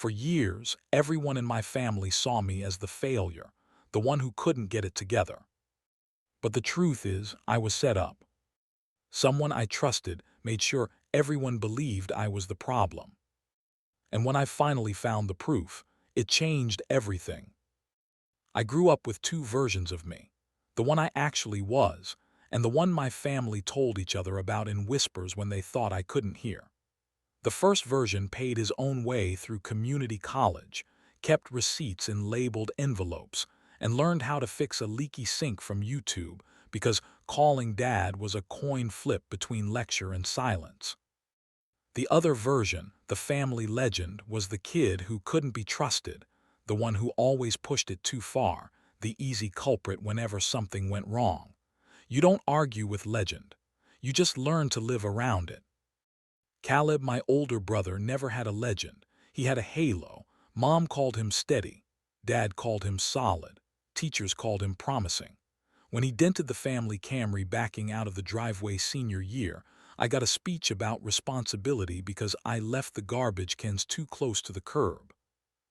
For years, everyone in my family saw me as the failure, the one who couldn't get it together. But the truth is, I was set up. Someone I trusted made sure everyone believed I was the problem. And when I finally found the proof, it changed everything. I grew up with two versions of me, the one I actually was, and the one my family told each other about in whispers when they thought I couldn't hear. The first version paid his own way through community college, kept receipts in labeled envelopes, and learned how to fix a leaky sink from YouTube because calling dad was a coin flip between lecture and silence. The other version, the family legend, was the kid who couldn't be trusted, the one who always pushed it too far, the easy culprit whenever something went wrong. You don't argue with legend. You just learn to live around it. Caleb, my older brother, never had a legend. He had a halo. Mom called him steady. Dad called him solid. Teachers called him promising. When he dented the family Camry backing out of the driveway senior year, I got a speech about responsibility because I left the garbage cans too close to the curb.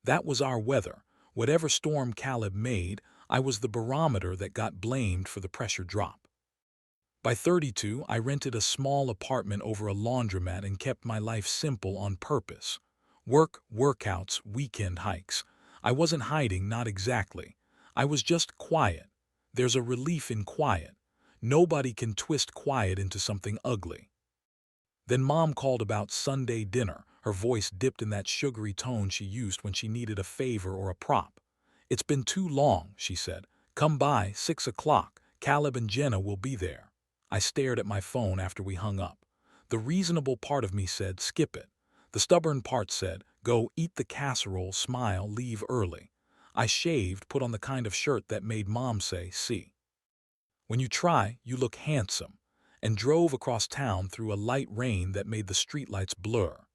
That was our weather. Whatever storm Caleb made, I was the barometer that got blamed for the pressure drop. By 32, I rented a small apartment over a laundromat and kept my life simple on purpose. Work, workouts, weekend hikes. I wasn't hiding, not exactly. I was just quiet. There's a relief in quiet. Nobody can twist quiet into something ugly. Then Mom called about Sunday dinner. Her voice dipped in that sugary tone she used when she needed a favor or a prop. "It's been too long," she said. "Come by, 6 o'clock. Caleb and Jenna will be there." I stared at my phone after we hung up. The reasonable part of me said, skip it. The stubborn part said, go eat the casserole, smile, leave early. I shaved, put on the kind of shirt that made Mom say, see. When you try, you look handsome, and drove across town through a light rain that made the streetlights blur.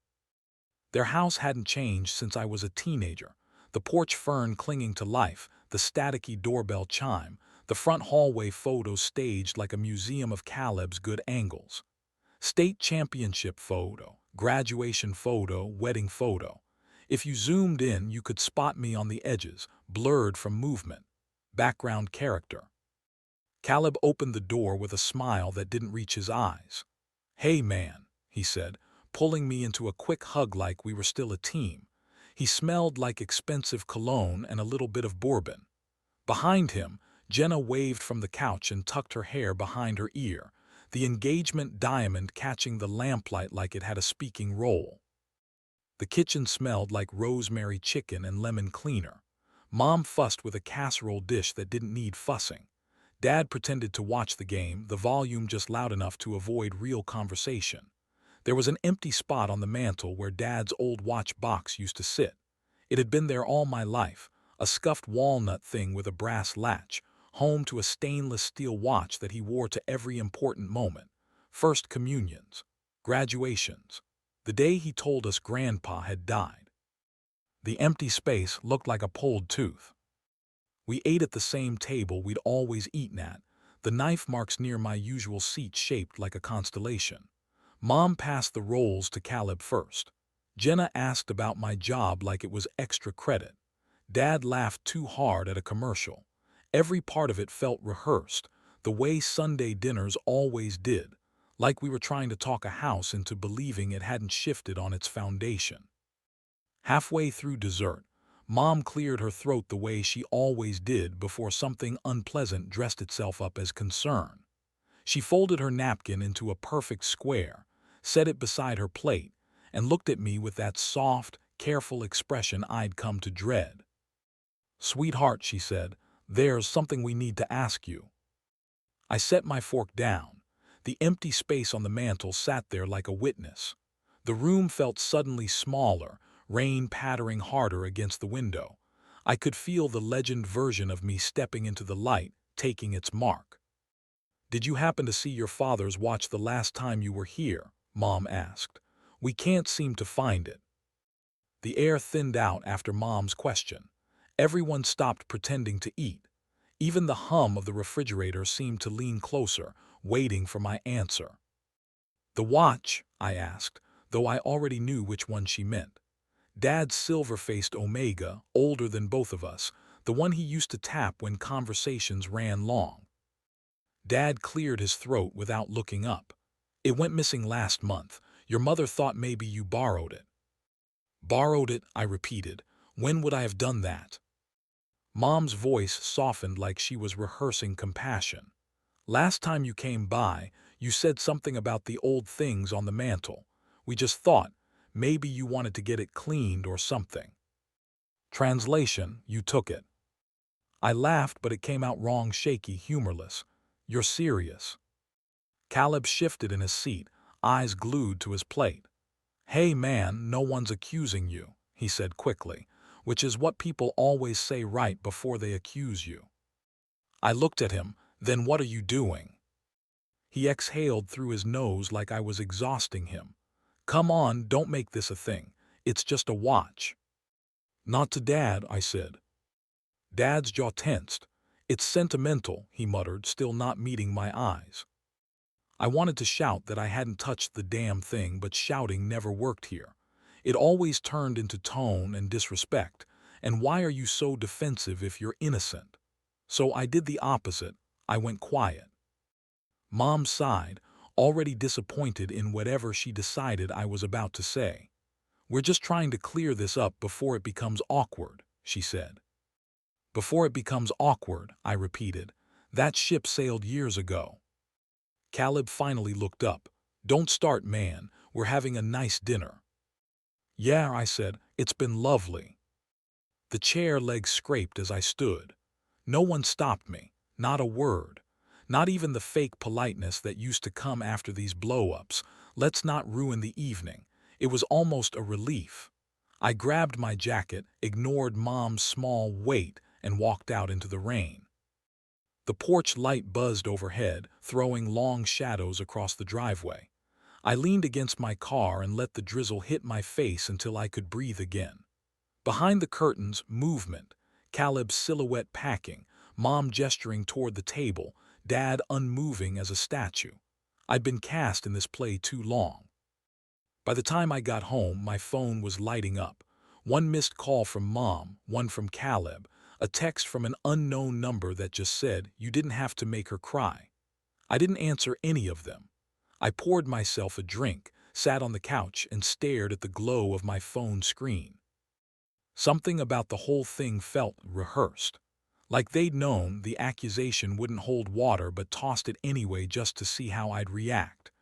Their house hadn't changed since I was a teenager. The porch fern clinging to life, the staticky doorbell chime, the front hallway photos staged like a museum of Caleb's good angles. State championship photo, graduation photo, wedding photo. If you zoomed in, you could spot me on the edges, blurred from movement. Background character. Caleb opened the door with a smile that didn't reach his eyes. "Hey man," he said, pulling me into a quick hug like we were still a team. He smelled like expensive cologne and a little bit of bourbon. Behind him, Jenna waved from the couch and tucked her hair behind her ear, the engagement diamond catching the lamplight like it had a speaking role. The kitchen smelled like rosemary chicken and lemon cleaner. Mom fussed with a casserole dish that didn't need fussing. Dad pretended to watch the game, the volume just loud enough to avoid real conversation. There was an empty spot on the mantel where Dad's old watch box used to sit. It had been there all my life, a scuffed walnut thing with a brass latch, home to a stainless steel watch that he wore to every important moment. First communions, graduations, the day he told us Grandpa had died. The empty space looked like a pulled tooth. We ate at the same table we'd always eaten at, the knife marks near my usual seat shaped like a constellation. Mom passed the rolls to Caleb first. Jenna asked about my job like it was extra credit. Dad laughed too hard at a commercial. Every part of it felt rehearsed, the way Sunday dinners always did, like we were trying to talk a house into believing it hadn't shifted on its foundation. Halfway through dessert, Mom cleared her throat the way she always did before something unpleasant dressed itself up as concern. She folded her napkin into a perfect square, set it beside her plate, and looked at me with that soft, careful expression I'd come to dread. "Sweetheart," she said, "there's something we need to ask you." I set my fork down. The empty space on the mantel sat there like a witness. The room felt suddenly smaller, rain pattering harder against the window. I could feel the legend version of me stepping into the light, taking its mark. "Did you happen to see your father's watch the last time you were here?" Mom asked. "We can't seem to find it." The air thinned out after Mom's question. Everyone stopped pretending to eat. Even the hum of the refrigerator seemed to lean closer, waiting for my answer. "The watch?" I asked, though I already knew which one she meant. Dad's silver-faced Omega, older than both of us, the one he used to tap when conversations ran long. Dad cleared his throat without looking up. It went missing last month. Your mother thought maybe you borrowed it. Borrowed it, I repeated. When would I have done that? Mom's voice softened like she was rehearsing compassion. Last time you came by, you said something about the old things on the mantel. We just thought, maybe you wanted to get it cleaned or something. Translation, you took it. I laughed, but it came out wrong, shaky, humorless. You're serious. Caleb shifted in his seat, eyes glued to his plate. Hey man, no one's accusing you, he said quickly, which is what people always say right before they accuse you. I looked at him. Then what are you doing? He exhaled through his nose like I was exhausting him. Come on, don't make this a thing. It's just a watch. Not to Dad, I said. Dad's jaw tensed. It's sentimental, he muttered, still not meeting my eyes. I wanted to shout that I hadn't touched the damn thing, but shouting never worked here. It always turned into tone and disrespect. And why are you so defensive if you're innocent? So I did the opposite. I went quiet. Mom sighed, already disappointed in whatever she decided I was about to say. We're just trying to clear this up before it becomes awkward, she said. Before it becomes awkward, I repeated. That ship sailed years ago. Caleb finally looked up. Don't start, man. We're having a nice dinner. Yeah, I said. It's been lovely. The chair legs scraped as I stood. No one stopped me. Not a word. Not even the fake politeness that used to come after these blow-ups. Let's not ruin the evening. It was almost a relief. I grabbed my jacket, ignored Mom's small weight, and walked out into the rain. The porch light buzzed overhead, throwing long shadows across the driveway. I leaned against my car and let the drizzle hit my face until I could breathe again. Behind the curtains, movement. Caleb's silhouette packing, Mom gesturing toward the table, Dad unmoving as a statue. I'd been cast in this play too long. By the time I got home, my phone was lighting up. One missed call from Mom, one from Caleb, a text from an unknown number that just said, you didn't have to make her cry. I didn't answer any of them. I poured myself a drink, sat on the couch, and stared at the glow of my phone screen. Something about the whole thing felt rehearsed. Like they'd known the accusation wouldn't hold water but tossed it anyway just to see how I'd react.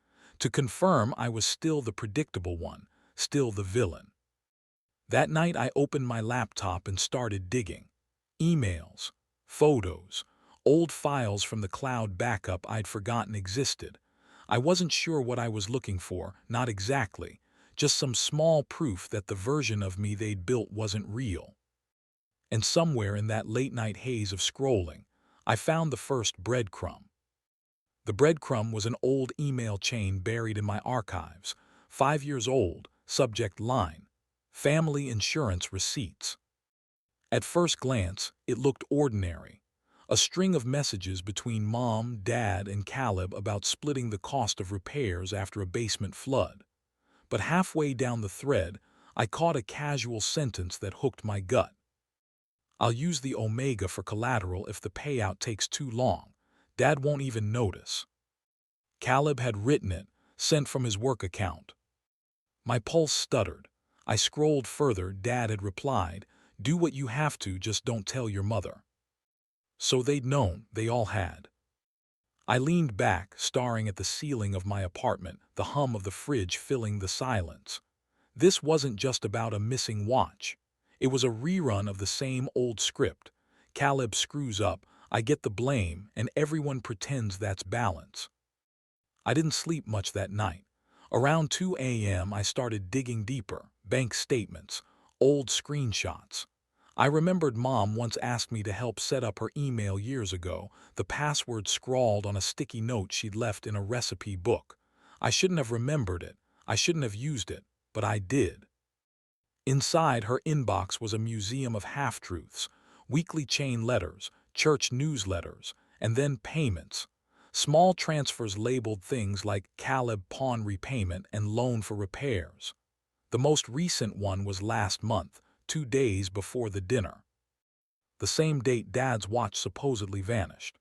To confirm I was still the predictable one, still the villain. That night I opened my laptop and started digging. Emails, photos, old files from the cloud backup I'd forgotten existed. I wasn't sure what I was looking for, not exactly, just some small proof that the version of me they'd built wasn't real. And somewhere in that late-night haze of scrolling, I found the first breadcrumb. The breadcrumb was an old email chain buried in my archives, 5 years old, subject line, family insurance receipts. At first glance, it looked ordinary. A string of messages between Mom, Dad, and Caleb about splitting the cost of repairs after a basement flood. But halfway down the thread, I caught a casual sentence that hooked my gut. I'll use the Omega for collateral if the payout takes too long. Dad won't even notice. Caleb had written it, sent from his work account. My pulse stuttered. I scrolled further. Dad had replied, do what you have to, just don't tell your mother. So they'd known, they all had. I leaned back, staring at the ceiling of my apartment, the hum of the fridge filling the silence. This wasn't just about a missing watch. It was a rerun of the same old script. Caleb screws up, I get the blame, and everyone pretends that's balance. I didn't sleep much that night. Around 2 a.m. I started digging deeper, bank statements, old screenshots. I remembered Mom once asked me to help set up her email years ago, the password scrawled on a sticky note she'd left in a recipe book. I shouldn't have remembered it, I shouldn't have used it, but I did. Inside her inbox was a museum of half-truths, weekly chain letters, church newsletters, and then payments. Small transfers labeled things like Caleb pawn repayment and loan for repairs. The most recent one was last month, 2 days before the dinner. The same date Dad's watch supposedly vanished.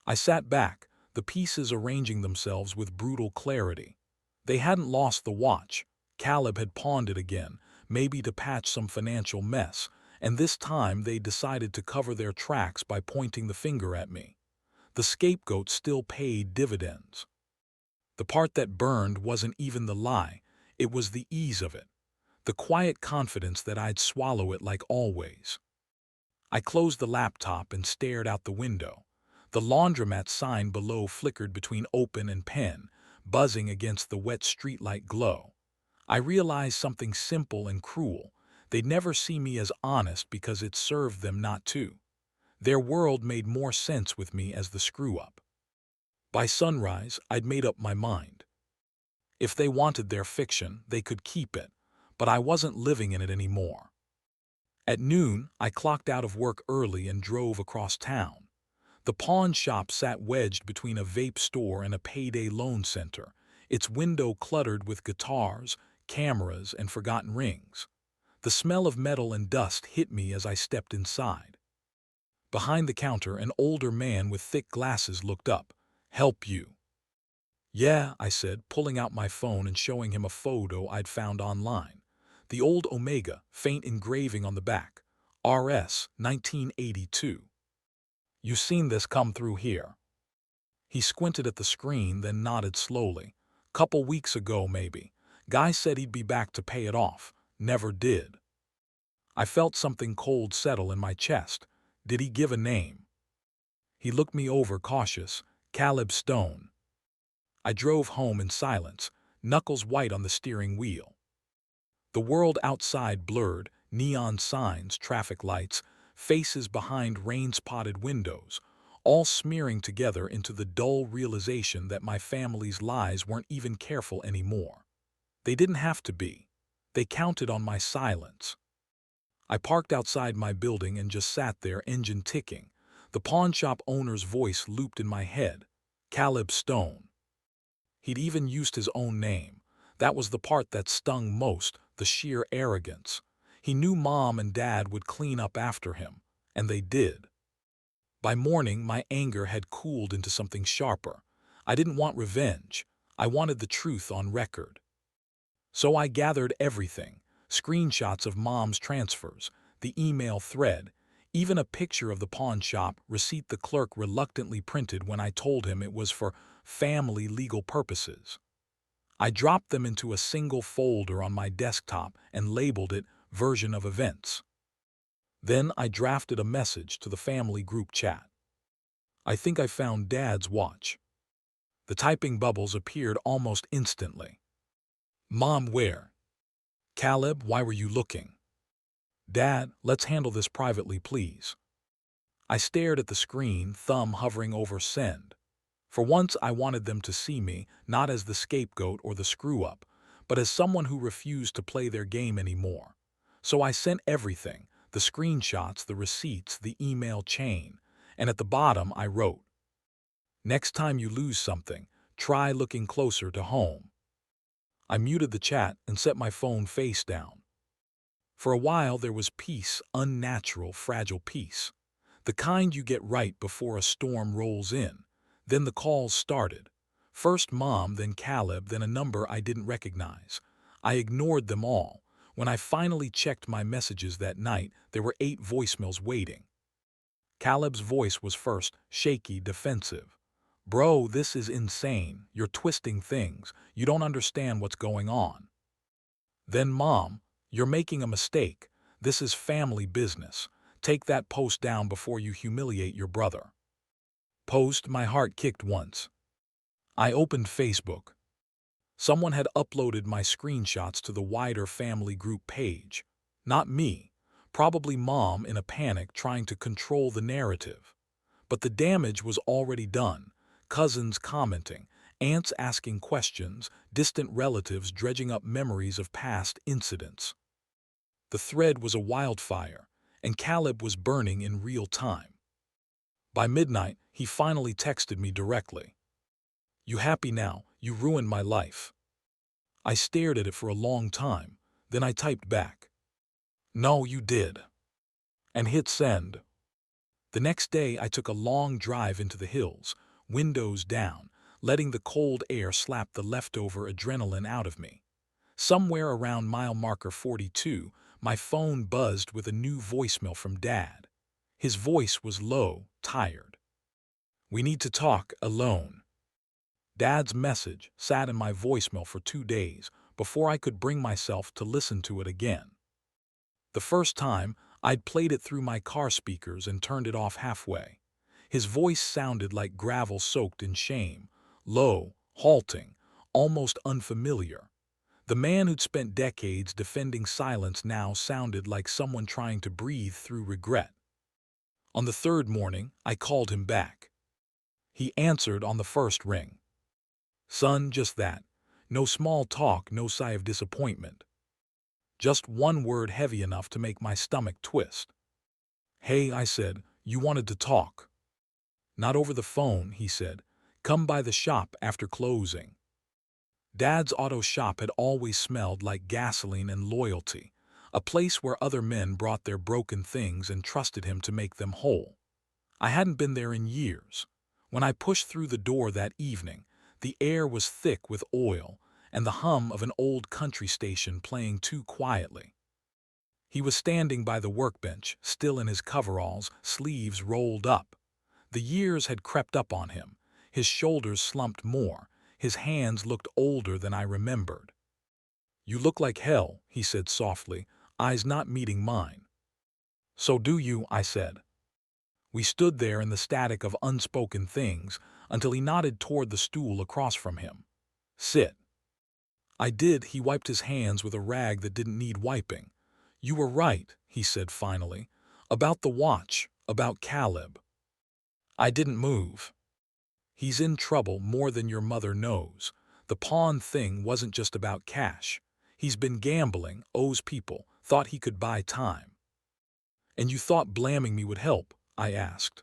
I sat back, the pieces arranging themselves with brutal clarity. They hadn't lost the watch. Caleb had pawned it again, maybe to patch some financial mess, and this time they decided to cover their tracks by pointing the finger at me. The scapegoat still paid dividends. The part that burned wasn't even the lie, it was the ease of it, the quiet confidence that I'd swallow it like always. I closed the laptop and stared out the window. The laundromat sign below flickered between open and pen, buzzing against the wet streetlight glow. I realized something simple and cruel. They'd never see me as honest because it served them not to. Their world made more sense with me as the screw-up. By sunrise, I'd made up my mind. If they wanted their fiction, they could keep it, but I wasn't living in it anymore. At noon, I clocked out of work early and drove across town. The pawn shop sat wedged between a vape store and a payday loan center, its window cluttered with guitars, cameras, and forgotten rings. The smell of metal and dust hit me as I stepped inside. Behind the counter, an older man with thick glasses looked up. "Help you?" "Yeah," I said, pulling out my phone and showing him a photo I'd found online. The old Omega, faint engraving on the back. RS 1982. "You seen this come through here?" He squinted at the screen, then nodded slowly. "Couple weeks ago, maybe. Guy said he'd be back to pay it off. Never did." I felt something cold settle in my chest. Did he give a name? He looked me over, cautious. "Caleb Stone." I drove home in silence, knuckles white on the steering wheel. The world outside blurred, neon signs, traffic lights, faces behind rain-spotted windows, all smearing together into the dull realization that my family's lies weren't even careful anymore. They didn't have to be. They counted on my silence. I parked outside my building and just sat there, engine ticking. The pawnshop owner's voice looped in my head. Caleb Stone. He'd even used his own name. That was the part that stung most, the sheer arrogance. He knew Mom and Dad would clean up after him, and they did. By morning, my anger had cooled into something sharper. I didn't want revenge. I wanted the truth on record. So I gathered everything, screenshots of Mom's transfers, the email thread, even a picture of the pawn shop receipt the clerk reluctantly printed when I told him it was for family legal purposes. I dropped them into a single folder on my desktop and labeled it Version of Events. Then I drafted a message to the family group chat. "I think I found Dad's watch." The typing bubbles appeared almost instantly. "Mom, where?" "Caleb, why were you looking?" "Dad, let's handle this privately, please." I stared at the screen, thumb hovering over send. For once I wanted them to see me, not as the scapegoat or the screw-up, but as someone who refused to play their game anymore. So I sent everything, the screenshots, the receipts, the email chain, and at the bottom I wrote, "Next time you lose something, try looking closer to home." I muted the chat and set my phone face down. For a while there was peace, unnatural, fragile peace. The kind you get right before a storm rolls in. Then the calls started. First Mom, then Caleb, then a number I didn't recognize. I ignored them all. When I finally checked my messages that night, there were 8 voicemails waiting. Caleb's voice was first, shaky, defensive. "Bro, this is insane. You're twisting things. You don't understand what's going on." Then Mom, "You're making a mistake. This is family business. Take that post down before you humiliate your brother." Post, my heart kicked once. I opened Facebook. Someone had uploaded my screenshots to the wider family group page. Not me. Probably Mom in a panic trying to control the narrative. But the damage was already done. Cousins commenting, aunts asking questions, distant relatives dredging up memories of past incidents. The thread was a wildfire, and Caleb was burning in real time. By midnight, he finally texted me directly. "You happy now? You ruined my life." I stared at it for a long time. Then I typed back, "No, you did," and hit send. The next day I took a long drive into the hills, windows down, letting the cold air slap the leftover adrenaline out of me. Somewhere around mile marker 42, my phone buzzed with a new voicemail from Dad. His voice was low, tired. "We need to talk alone." Dad's message sat in my voicemail for 2 days before I could bring myself to listen to it again. The first time, I'd played it through my car speakers and turned it off halfway. His voice sounded like gravel soaked in shame, low, halting, almost unfamiliar. The man who'd spent decades defending silence now sounded like someone trying to breathe through regret. On the third morning, I called him back. He answered on the first ring. "Son, just that. No small talk, no sigh of disappointment. Just one word heavy enough to make my stomach twist." "Hey," I said, "you wanted to talk." "Not over the phone," he said. "Come by the shop after closing." Dad's auto shop had always smelled like gasoline and loyalty, a place where other men brought their broken things and trusted him to make them whole. I hadn't been there in years. When I pushed through the door that evening, the air was thick with oil, and the hum of an old country station playing too quietly. He was standing by the workbench, still in his coveralls, sleeves rolled up. The years had crept up on him. His shoulders slumped more. His hands looked older than I remembered. "You look like hell," he said softly, eyes not meeting mine. "So do you," I said. We stood there in the static of unspoken things until he nodded toward the stool across from him. "Sit." I did. He wiped his hands with a rag that didn't need wiping. "You were right," he said finally, "about the watch, about Caleb." I didn't move. "He's in trouble more than your mother knows. The pawn thing wasn't just about cash. He's been gambling, owes people, thought he could buy time." "And you thought blaming me would help?" I asked.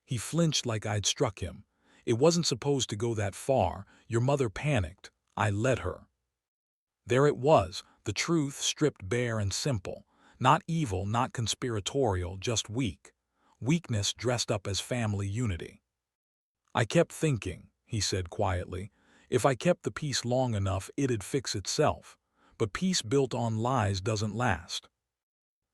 He flinched like I'd struck him. "It wasn't supposed to go that far. Your mother panicked. I let her." There it was, the truth stripped bare and simple. Not evil, not conspiratorial, just weak. Weakness dressed up as family unity. "I kept thinking," he said quietly, "if I kept the peace long enough, it'd fix itself. But peace built on lies doesn't last."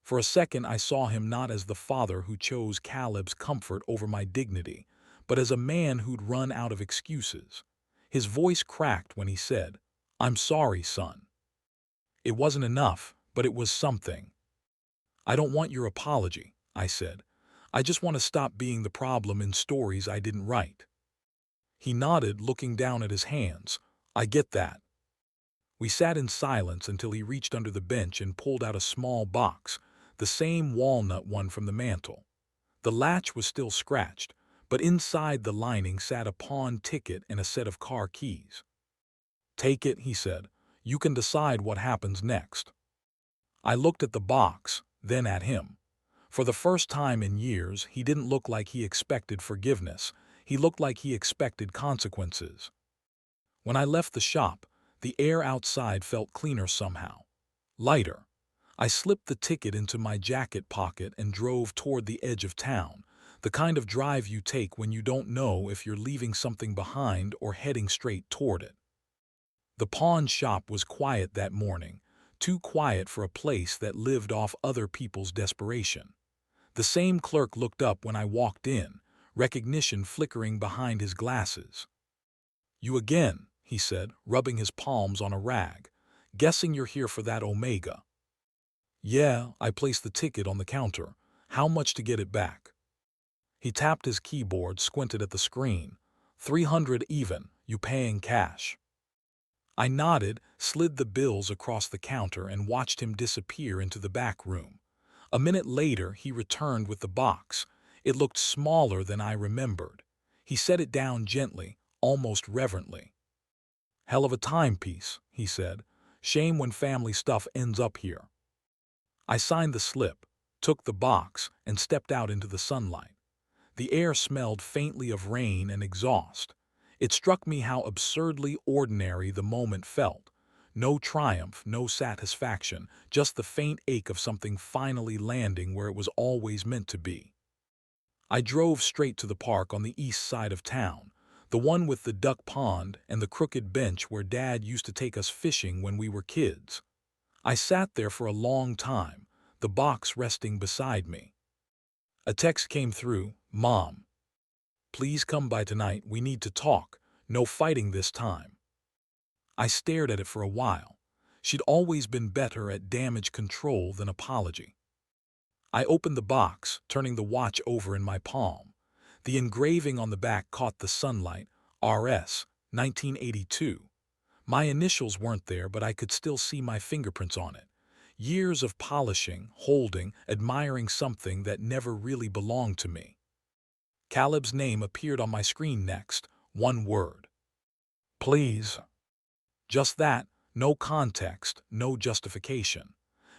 For a second I saw him not as the father who chose Caleb's comfort over my dignity, but as a man who'd run out of excuses. His voice cracked when he said, "I'm sorry, son." It wasn't enough, but it was something. "I don't want your apology," I said. "I just want to stop being the problem in stories I didn't write." He nodded, looking down at his hands. "I get that." We sat in silence until he reached under the bench and pulled out a small box, the same walnut one from the mantel. The latch was still scratched, but inside the lining sat a pawn ticket and a set of car keys. "Take it," he said. "You can decide what happens next." I looked at the box, then at him. For the first time in years, he didn't look like he expected forgiveness. He looked like he expected consequences. When I left the shop, the air outside felt cleaner somehow. Lighter. I slipped the ticket into my jacket pocket and drove toward the edge of town, the kind of drive you take when you don't know if you're leaving something behind or heading straight toward it. The pawn shop was quiet that morning, too quiet for a place that lived off other people's desperation. The same clerk looked up when I walked in, recognition flickering behind his glasses. "You again," he said, rubbing his palms on a rag. "Guessing you're here for that Omega." "Yeah," I placed the ticket on the counter. "How much to get it back?" He tapped his keyboard, squinted at the screen. 300 even, you paying cash?" I nodded, slid the bills across the counter and watched him disappear into the back room. A minute later, he returned with the box. It looked smaller than I remembered. He set it down gently, almost reverently. "Hell of a timepiece," he said. "Shame when family stuff ends up here." I signed the slip, took the box, and stepped out into the sunlight. The air smelled faintly of rain and exhaust. It struck me how absurdly ordinary the moment felt. No triumph, no satisfaction, just the faint ache of something finally landing where it was always meant to be. I drove straight to the park on the east side of town, the one with the duck pond and the crooked bench where Dad used to take us fishing when we were kids. I sat there for a long time, the box resting beside me. A text came through, "Mom, please come by tonight, we need to talk, no fighting this time." I stared at it for a while. She'd always been better at damage control than apology. I opened the box, turning the watch over in my palm. The engraving on the back caught the sunlight, RS, 1982. My initials weren't there, but I could still see my fingerprints on it. Years of polishing, holding, admiring something that never really belonged to me. Caleb's name appeared on my screen next, one word. Please. Just that, no context, no justification.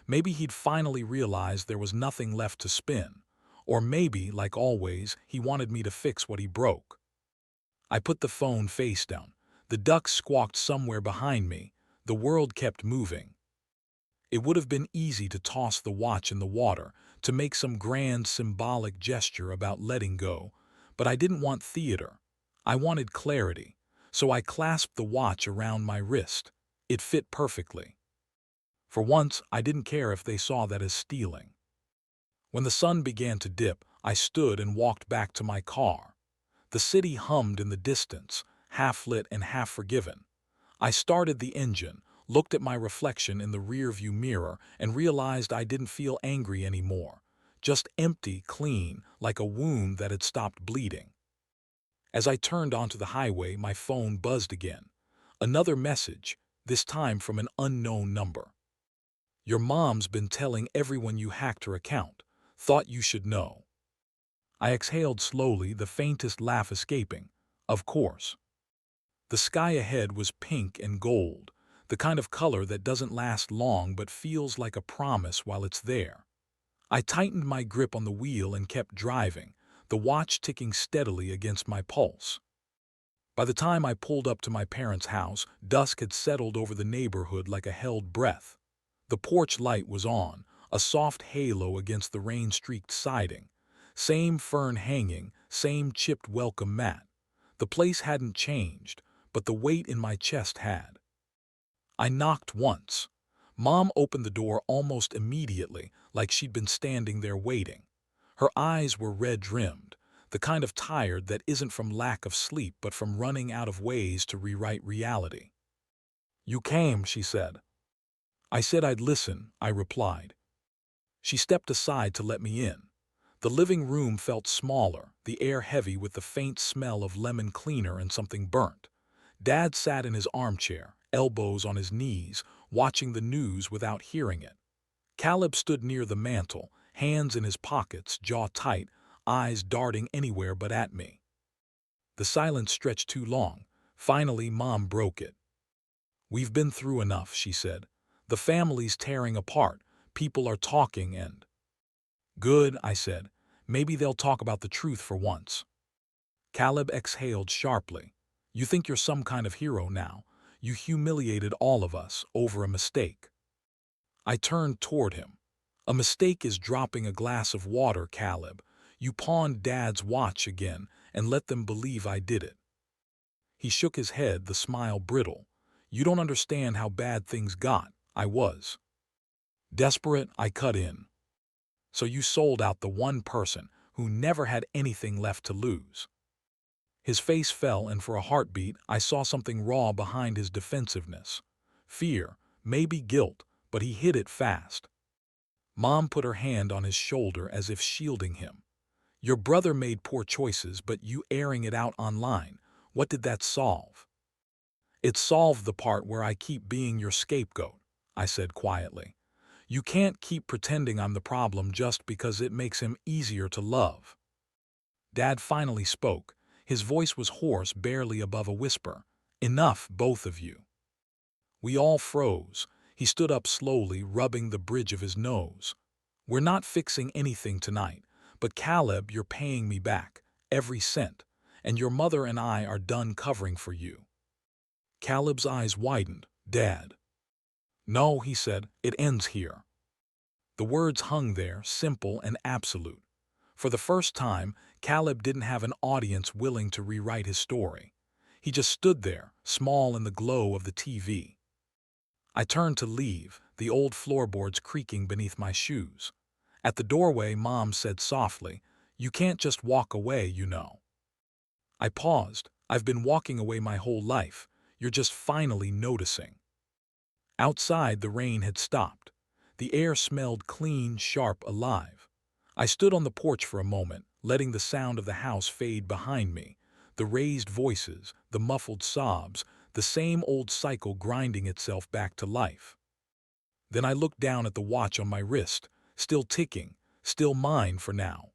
Maybe he'd finally realized there was nothing left to spin. Or maybe, like always, he wanted me to fix what he broke. I put the phone face down. The ducks squawked somewhere behind me. The world kept moving. It would have been easy to toss the watch in the water, to make some grand symbolic gesture about letting go, but I didn't want theater. I wanted clarity, so I clasped the watch around my wrist. It fit perfectly. For once, I didn't care if they saw that as stealing. When the sun began to dip, I stood and walked back to my car. The city hummed in the distance, half lit and half forgiven. I started the engine, looked at my reflection in the rearview mirror, and realized I didn't feel angry anymore. Just empty, clean, like a wound that had stopped bleeding. As I turned onto the highway, my phone buzzed again. Another message, this time from an unknown number. Your mom's been telling everyone you hacked her account. Thought you should know. I exhaled slowly, the faintest laugh escaping. Of course. The sky ahead was pink and gold, the kind of color that doesn't last long but feels like a promise while it's there. I tightened my grip on the wheel and kept driving, the watch ticking steadily against my pulse. By the time I pulled up to my parents' house, dusk had settled over the neighborhood like a held breath. The porch light was on, a soft halo against the rain-streaked siding. Same fern hanging, same chipped welcome mat. The place hadn't changed, but the weight in my chest had. I knocked once. Mom opened the door almost immediately, like she'd been standing there waiting. Her eyes were red-rimmed, the kind of tired that isn't from lack of sleep but from running out of ways to rewrite reality. "You came," she said. "I said I'd listen," I replied. She stepped aside to let me in. The living room felt smaller, the air heavy with the faint smell of lemon cleaner and something burnt. Dad sat in his armchair, elbows on his knees, watching the news without hearing it. Caleb stood near the mantel, hands in his pockets, jaw tight, eyes darting anywhere but at me. The silence stretched too long. Finally, Mom broke it. "We've been through enough," she said. "The family's tearing apart. People are talking and—" "Good," I said. "Maybe they'll talk about the truth for once." Caleb exhaled sharply. "You think you're some kind of hero now. You humiliated all of us over a mistake." I turned toward him. "A mistake is dropping a glass of water, Caleb. You pawned Dad's watch again and let them believe I did it." He shook his head, the smile brittle. "You don't understand how bad things got. I was desperate," I cut in. "So you sold out the one person who never had anything left to lose." His face fell, and for a heartbeat I saw something raw behind his defensiveness. Fear, maybe guilt, but he hid it fast. Mom put her hand on his shoulder as if shielding him. "Your brother made poor choices, but you airing it out online, what did that solve?" "It solved the part where I keep being your scapegoat," I said quietly. "You can't keep pretending I'm the problem just because it makes him easier to love." Dad finally spoke. His voice was hoarse, barely above a whisper. "Enough, both of you." We all froze. He stood up slowly, rubbing the bridge of his nose. "We're not fixing anything tonight, but Caleb, you're paying me back, every cent, and your mother and I are done covering for you." Caleb's eyes widened. "Dad." "No," he said, "it ends here." The words hung there, simple and absolute. For the first time, Caleb didn't have an audience willing to rewrite his story. He just stood there, small in the glow of the TV. I turned to leave, the old floorboards creaking beneath my shoes. At the doorway, Mom said softly, "You can't just walk away, you know." I paused. "I've been walking away my whole life. You're just finally noticing." Outside, the rain had stopped. The air smelled clean, sharp, alive. I stood on the porch for a moment, letting the sound of the house fade behind me. The raised voices, the muffled sobs, the same old cycle grinding itself back to life. Then I looked down at the watch on my wrist, still ticking, still mine for now.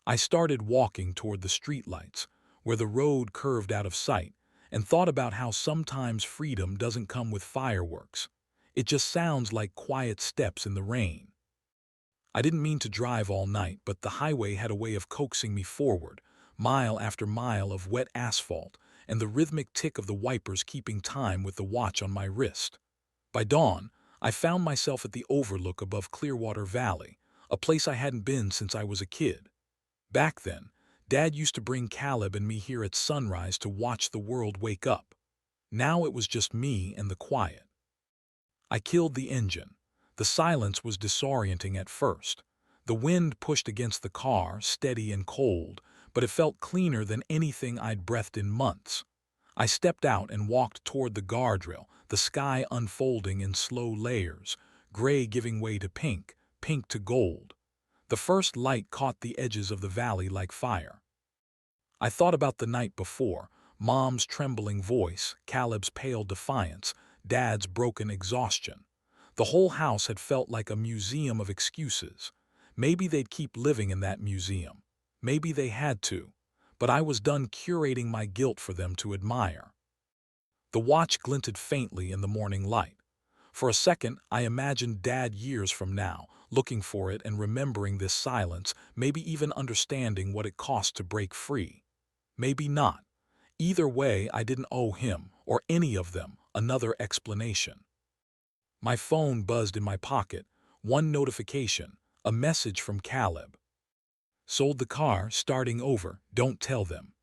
I started walking toward the streetlights, where the road curved out of sight, and thought about how sometimes freedom doesn't come with fireworks. It just sounds like quiet steps in the rain. I didn't mean to drive all night, but the highway had a way of coaxing me forward, mile after mile of wet asphalt, and the rhythmic tick of the wipers keeping time with the watch on my wrist. By dawn, I found myself at the overlook above Clearwater Valley, a place I hadn't been since I was a kid. Back then, Dad used to bring Caleb and me here at sunrise to watch the world wake up. Now it was just me and the quiet. I killed the engine. The silence was disorienting at first. The wind pushed against the car, steady and cold, but it felt cleaner than anything I'd breathed in months. I stepped out and walked toward the guardrail, the sky unfolding in slow layers, gray giving way to pink, pink to gold. The first light caught the edges of the valley like fire. I thought about the night before, Mom's trembling voice, Caleb's pale defiance, Dad's broken exhaustion. The whole house had felt like a museum of excuses. Maybe they'd keep living in that museum. Maybe they had to. But I was done curating my guilt for them to admire. The watch glinted faintly in the morning light. For a second, I imagined Dad years from now, looking for it and remembering this silence, maybe even understanding what it cost to break free. Maybe not. Either way, I didn't owe him, or any of them, another explanation. My phone buzzed in my pocket. One notification, a message from Caleb. "Sold the car, starting over, don't tell them."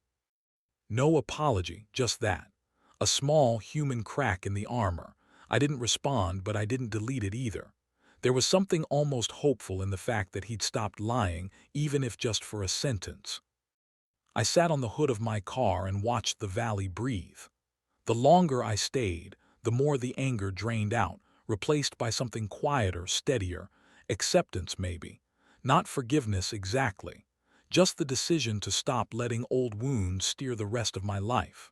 No apology, just that. A small human crack in the armor. I didn't respond, but I didn't delete it either. There was something almost hopeful in the fact that he'd stopped lying, even if just for a sentence. I sat on the hood of my car and watched the valley breathe. The longer I stayed, the more the anger drained out, replaced by something quieter, steadier, acceptance maybe. Not forgiveness exactly, just the decision to stop letting old wounds steer the rest of my life.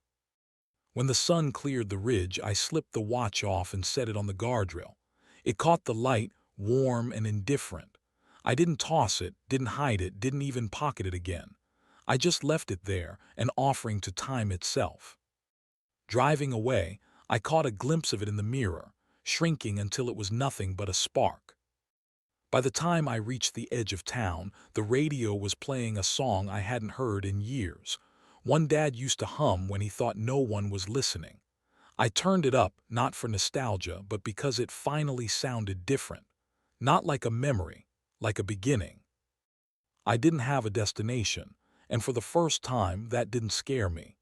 When the sun cleared the ridge, I slipped the watch off and set it on the guardrail. It caught the light, warm and indifferent. I didn't toss it, didn't hide it, didn't even pocket it again. I just left it there, an offering to time itself. Driving away, I caught a glimpse of it in the mirror, shrinking until it was nothing but a spark. By the time I reached the edge of town, the radio was playing a song I hadn't heard in years. One Dad used to hum when he thought no one was listening. I turned it up, not for nostalgia, but because it finally sounded different. Not like a memory, like a beginning. I didn't have a destination, and for the first time, that didn't scare me.